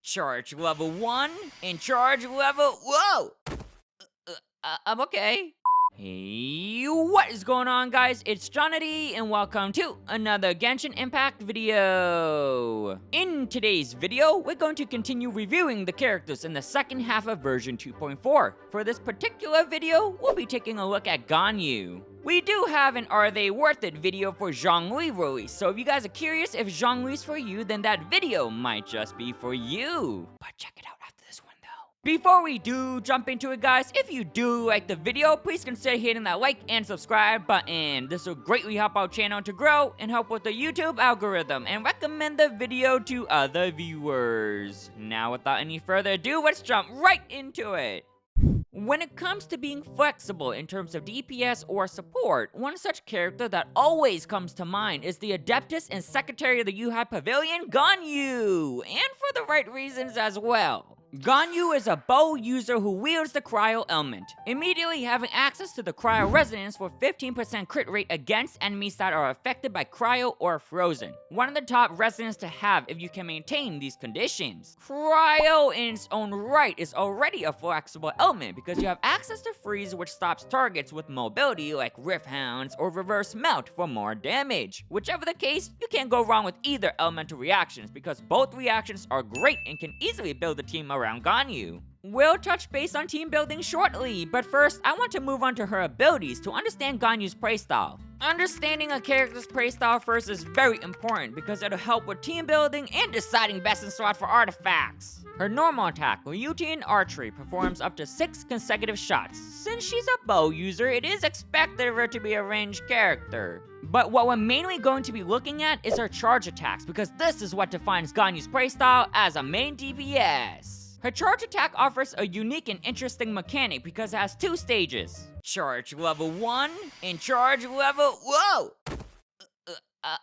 Charge level 1 and charge level... Whoa! I'm okay. Hey, what is going on, guys? It's Johnny, and welcome to another Genshin Impact video. In today's video, we're going to continue reviewing the characters in the second half of version 2.4. For this particular video, we'll be taking a look at Ganyu. We do have an Are They Worth It video for Zhongli release, so if you guys are curious if Zhongli's for you, then that video might just be for you. But check it out after this one, though. Before we do jump into it, guys, if you do like the video, please consider hitting that like and subscribe button. This will greatly help our channel to grow and help with the YouTube algorithm and recommend the video to other viewers. Now, without any further ado, let's jump right into it. When it comes to being flexible in terms of DPS or support, one such character that always comes to mind is the Adeptus and Secretary of the Yuhai Pavilion, Ganyu! And for the right reasons as well. Ganyu is a bow user who wields the cryo element, immediately having access to the cryo resonance for 15% crit rate against enemies that are affected by cryo or frozen. One of the top resonance to have if you can maintain these conditions. Cryo in its own right is already a flexible element because you have access to freeze, which stops targets with mobility like Rift Hounds or reverse melt for more damage. Whichever the case, you can't go wrong with either elemental reactions because both reactions are great and can easily build a team around Ganyu. We'll touch base on team building shortly, but first, I want to move on to her abilities to understand Ganyu's playstyle. Understanding a character's playstyle first is very important because it'll help with team building and deciding best in slot for artifacts. Her normal attack, Routine Archery, performs up to 6 consecutive shots. Since she's a bow user, it is expected of her to be a ranged character. But what we're mainly going to be looking at is her charge attacks, because this is what defines Ganyu's playstyle as a main DPS. Her charge attack offers a unique and interesting mechanic because it has 2 stages. Charge level 1 and charge level... Whoa!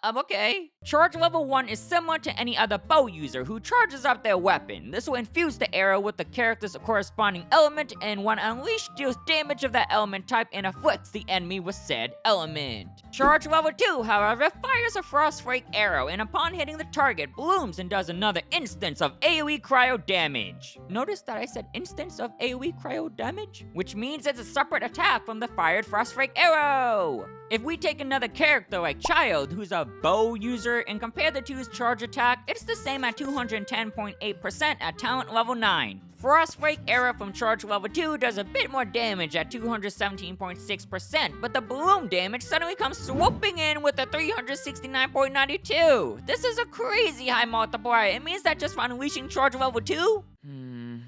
I'm okay. Charge level 1 is similar to any other bow user who charges up their weapon. This will infuse the arrow with the character's corresponding element, and when unleashed, deals damage of that element type and afflicts the enemy with said element. Charge level 2, however, fires a frostflake arrow, and upon hitting the target, blooms and does another instance of AoE cryo damage. Notice that I said instance of AoE cryo damage? Which means it's a separate attack from the fired frostflake arrow. If we take another character like Child, who's a bow user, and compare the two's charge attack, it's the same at 210.8% at talent level 9. Frostflake Arrow from charge level 2 does a bit more damage at 217.6%, but the bloom damage suddenly comes swooping in with a 369.92. This is a crazy high multiplier. It means that just for unleashing charge level 2?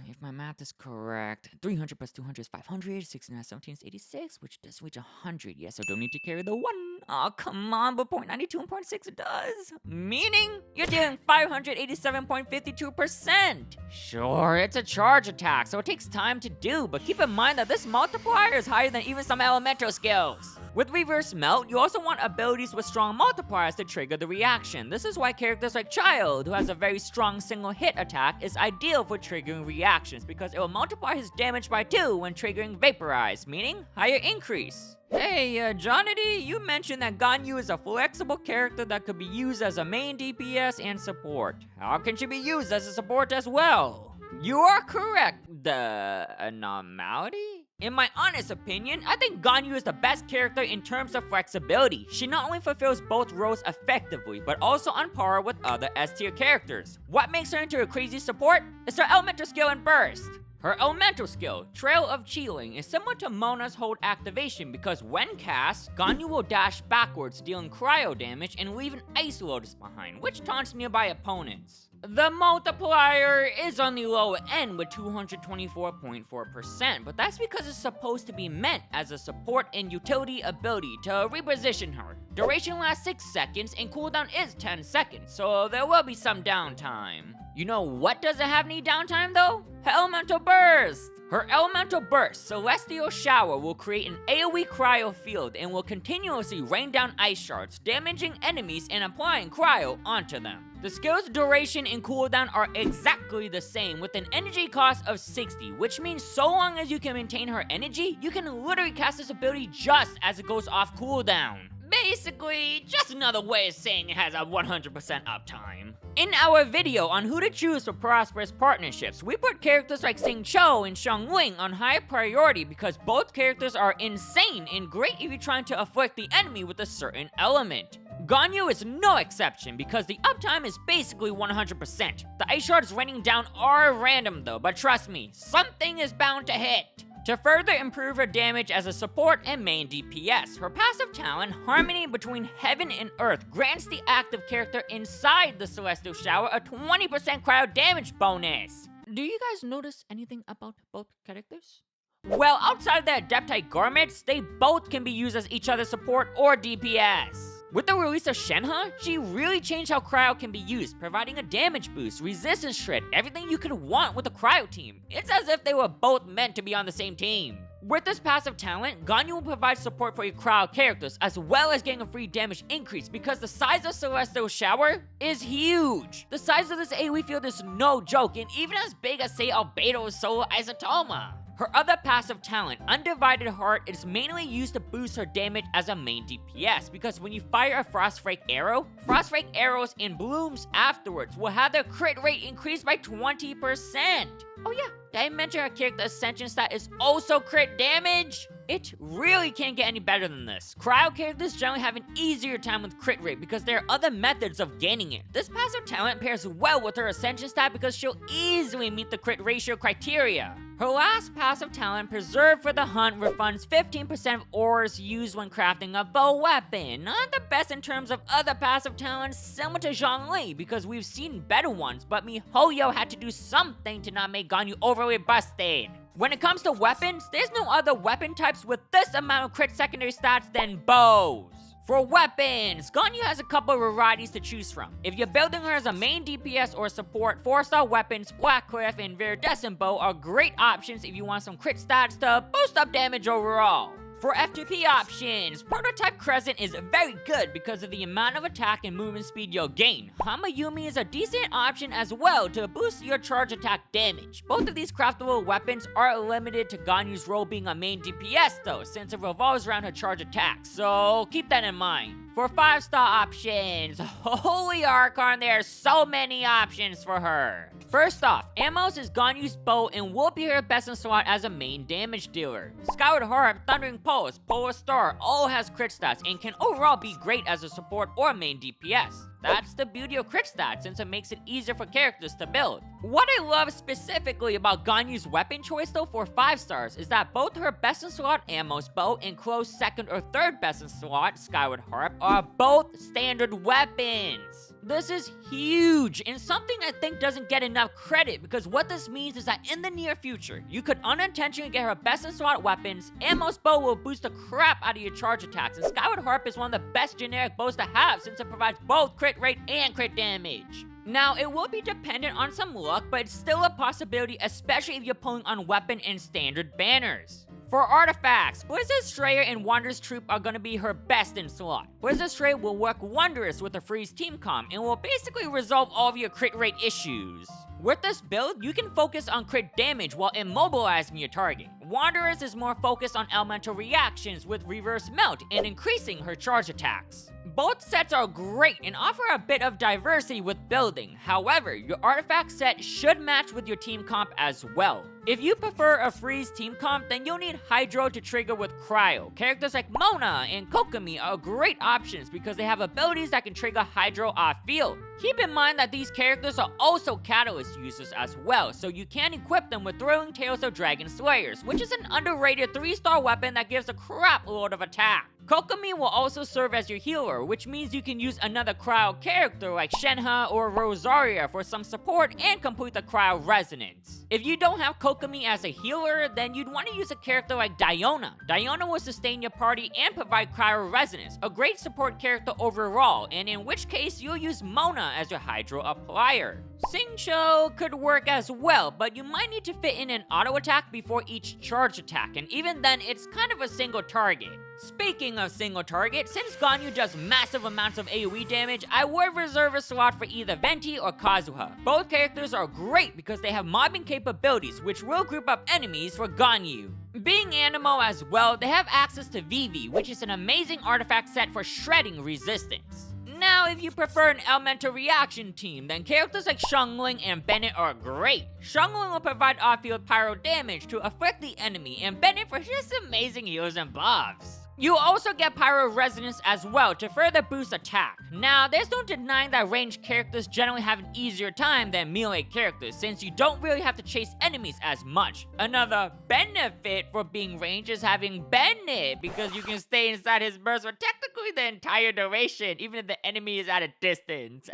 If my math is correct, 300 plus 200 is 500, 69 17 is 86, which does reach 100. Yes, I don't need to carry the 1. Oh, come on, but 0.92 and 0.6 it does. Meaning, you're doing 587.52%. Sure, it's a charge attack, so it takes time to do, but keep in mind that this multiplier is higher than even some elemental skills. With Reverse Melt, you also want abilities with strong multipliers to trigger the reaction. This is why characters like Child, who has a very strong single hit attack, is ideal for triggering reactions because it will multiply his damage by 2 when triggering Vaporize, meaning higher increase. Hey, Johnny, you mentioned that Ganyu is a flexible character that could be used as a main DPS and support. How can she be used as a support as well? You are correct. The anomaly? In my honest opinion, I think Ganyu is the best character in terms of flexibility. She not only fulfills both roles effectively, but also on par with other S-tier characters. What makes her into a crazy support is her elemental skill and burst. Her elemental skill, Trail of Chilling, is similar to Mona's hold activation because when cast, Ganyu will dash backwards, dealing cryo damage and leave an Ice Lotus behind, which taunts nearby opponents. The multiplier is on the lower end with 224.4%, but that's because it's supposed to be meant as a support and utility ability to reposition her. Duration lasts 6 seconds and cooldown is 10 seconds, so there will be some downtime. You know what doesn't have any downtime though? Her Elemental Burst! Her Elemental Burst, Celestial Shower, will create an AoE cryo field and will continuously rain down ice shards, damaging enemies and applying cryo onto them. The skill's duration and cooldown are exactly the same with an energy cost of 60, which means so long as you can maintain her energy, you can literally cast this ability just as it goes off cooldown. Basically, just another way of saying it has a 100% uptime. In our video on who to choose for prosperous partnerships, we put characters like Xing Cho and Xiang Wing on high priority because both characters are insane and great if you're trying to afflict the enemy with a certain element. Ganyu is no exception because the uptime is basically 100%. The ice shards raining down are random though, but trust me, something is bound to hit. To further improve her damage as a support and main DPS, her passive talent, Harmony Between Heaven and Earth, grants the active character inside the Celestial Shower a 20% cryo damage bonus. Do you guys notice anything about both characters? Well, outside of their Adeptite garments, they both can be used as each other's support or DPS. With the release of Shenhe, she really changed how cryo can be used, providing a damage boost, resistance shred, everything you could want with a cryo team. It's as if they were both meant to be on the same team. With this passive talent, Ganyu will provide support for your cryo characters, as well as getting a free damage increase because the size of Celestial Shower is huge. The size of this AoE field is no joke, and even as big as, say, Albedo's Solar Isotoma. Her other passive talent, Undivided Heart, is mainly used to boost her damage as a main DPS because when you fire a Frostfrake arrow, Frostfrake arrows and blooms afterwards will have their crit rate increased by 20%. Oh yeah, did I mention her character Ascension stat is also crit damage? It really can't get any better than this. Cryo characters generally have an easier time with crit rate because there are other methods of gaining it. This passive talent pairs well with her Ascension stat because she'll easily meet the crit ratio criteria. Her last passive talent, Preserve for the Hunt, refunds 15% of ores used when crafting a bow weapon. Not the best in terms of other passive talents similar to Zhongli because we've seen better ones, but MiHoYo had to do something to not make Ganyu overly busted. When it comes to weapons, there's no other weapon types with this amount of crit secondary stats than bows. For weapons, Ganyu has a couple of varieties to choose from. If you're building her as a main DPS or support, 4-star weapons, Black Cliff, and Viridescent Bow are great options if you want some crit stats to boost up damage overall. For FTP options, Prototype Crescent is very good because of the amount of attack and movement speed you'll gain. Hamayumi is a decent option as well to boost your charge attack damage. Both of these craftable weapons are limited to Ganyu's role being a main DPS though, since it revolves around her charge attack, so keep that in mind. For 5-star options, holy Archon, there are so many options for her. First off, Amos is Ganyu's bow and will be her best in slot as a main damage dealer. Skyward Harp, Thundering Pulse, Polar Star all has crit stats and can overall be great as a support or main DPS. That's the beauty of crit stats since it makes it easier for characters to build. What I love specifically about Ganyu's weapon choice though for 5 stars is that both her best in slot Amos bow and close second or third best in slot Skyward Harp are both standard weapons. This is huge and something I think doesn't get enough credit because what this means is that in the near future, you could unintentionally get her best in slot weapons, Amos bow will boost the crap out of your charge attacks, and Skyward Harp is one of the best generic bows to have since it provides both crit rate and crit damage. Now, it will be dependent on some luck, but it's still a possibility, especially if you're pulling on weapon and standard banners. For artifacts, Blizzard Strayer and Wanderer's Troop are gonna be her best in slot. Blizzard Strayer will work wondrous with a freeze team comp and will basically resolve all of your crit rate issues. With this build, you can focus on crit damage while immobilizing your target. Wanderers is more focused on elemental reactions with reverse melt and increasing her charge attacks. Both sets are great and offer a bit of diversity with building. However, your artifact set should match with your team comp as well. If you prefer a freeze team comp, then you'll need Hydro to trigger with Cryo. Characters like Mona and Kokomi are great options because they have abilities that can trigger Hydro off field. Keep in mind that these characters are also Catalyst users as well, so you can equip them with Thrilling Tales of Dragon Slayers, which is an underrated 3-star weapon that gives a crap load of attack. Kokomi will also serve as your healer, which means you can use another cryo character like Shenhe or Rosaria for some support and complete the cryo resonance. If you don't have Kokomi as a healer, then you'd want to use a character like Diona. Diona will sustain your party and provide cryo resonance, a great support character overall, and in which case you'll use Mona as your Hydro applier. Xingqiu could work as well, but you might need to fit in an auto attack before each charge attack, and even then it's kind of a single target. Speaking of single target, since Ganyu does massive amounts of AoE damage, I would reserve a slot for either Venti or Kazuha. Both characters are great because they have mobbing capabilities, which will group up enemies for Ganyu. Being Animo as well, they have access to Vivi, which is an amazing artifact set for shredding resistance. Now, if you prefer an elemental reaction team, then characters like Xiangling and Bennett are great. Xiangling will provide off-field pyro damage to afflict the enemy, and Bennett for just amazing heals and buffs. You also get Pyro Resonance as well to further boost attack. Now, there's no denying that ranged characters generally have an easier time than melee characters since you don't really have to chase enemies as much. Another benefit for being ranged is having Bennett because you can stay inside his burst for technically the entire duration even if the enemy is at a distance.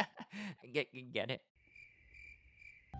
Get it?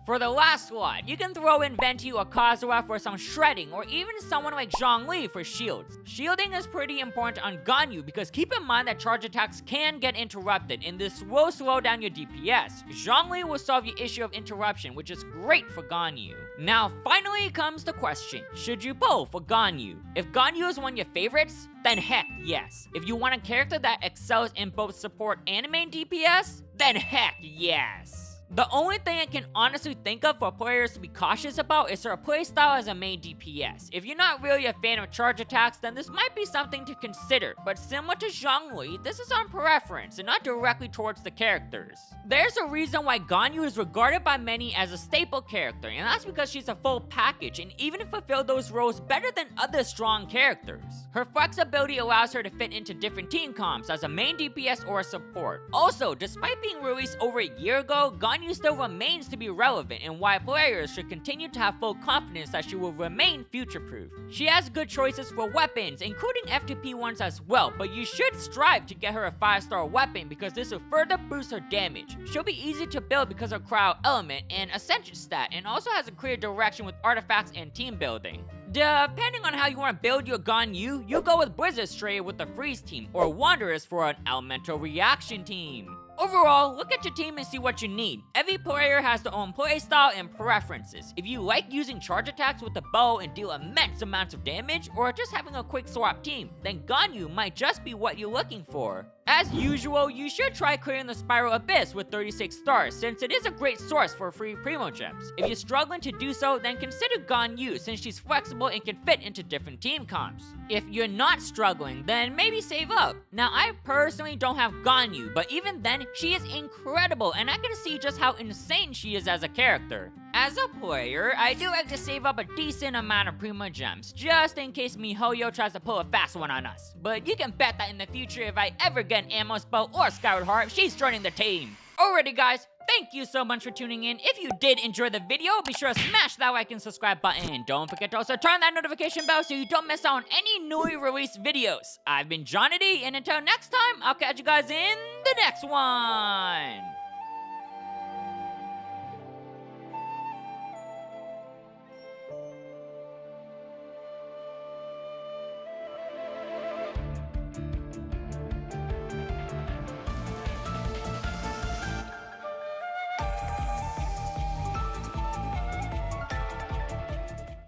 For the last slot, you can throw in Venti or Kazuha for some shredding, or even someone like Zhongli for shields. Shielding is pretty important on Ganyu because keep in mind that charge attacks can get interrupted and this will slow down your DPS. Zhongli will solve your issue of interruption, which is great for Ganyu. Now finally comes the question, should you pull for Ganyu? If Ganyu is one of your favorites, then heck yes. If you want a character that excels in both support and main DPS, then heck yes. The only thing I can honestly think of for players to be cautious about is her playstyle as a main DPS. If you're not really a fan of charge attacks, then this might be something to consider, but similar to Zhongli, this is on preference and not directly towards the characters. There's a reason why Ganyu is regarded by many as a staple character, and that's because she's a full package and even fulfill those roles better than other strong characters. Her flexibility allows her to fit into different team comps as a main DPS or a support. Also, despite being released over a year ago, Ganyu still remains to be relevant and why players should continue to have full confidence that she will remain future-proof. She has good choices for weapons, including FTP ones as well, but you should strive to get her a 5-star weapon because this will further boost her damage. She'll be easy to build because of cryo element and ascension stat, and also has a clear direction with artifacts and team building. Depending on how you want to build your Ganyu, you go with Blizzard Strayer with the Freeze team, or Wanderers for an elemental reaction team. Overall, look at your team and see what you need. Every player has their own playstyle and preferences. If you like using charge attacks with the bow and deal immense amounts of damage, or just having a quick swap team, then Ganyu might just be what you're looking for. As usual, you should try clearing the Spiral Abyss with 36 stars, since it is a great source for free Primo Gems. If you're struggling to do so, then consider Ganyu, since she's flexible and can fit into different team comps. If you're not struggling, then maybe save up. Now, I personally don't have Ganyu, but even then, she is incredible, and I can see just how insane she is as a character. As a player, I do like to save up a decent amount of Primo Gems, just in case MiHoYo tries to pull a fast one on us. But you can bet that in the future, if I ever get an Ammo Spell or Skyward Heart, she's joining the team. Alrighty guys, thank you so much for tuning in. If you did enjoy the video, be sure to smash that like and subscribe button. Don't forget to also turn that notification bell so you don't miss out on any newly released videos. I've been Johnny D, and until next time, I'll catch you guys in the next one.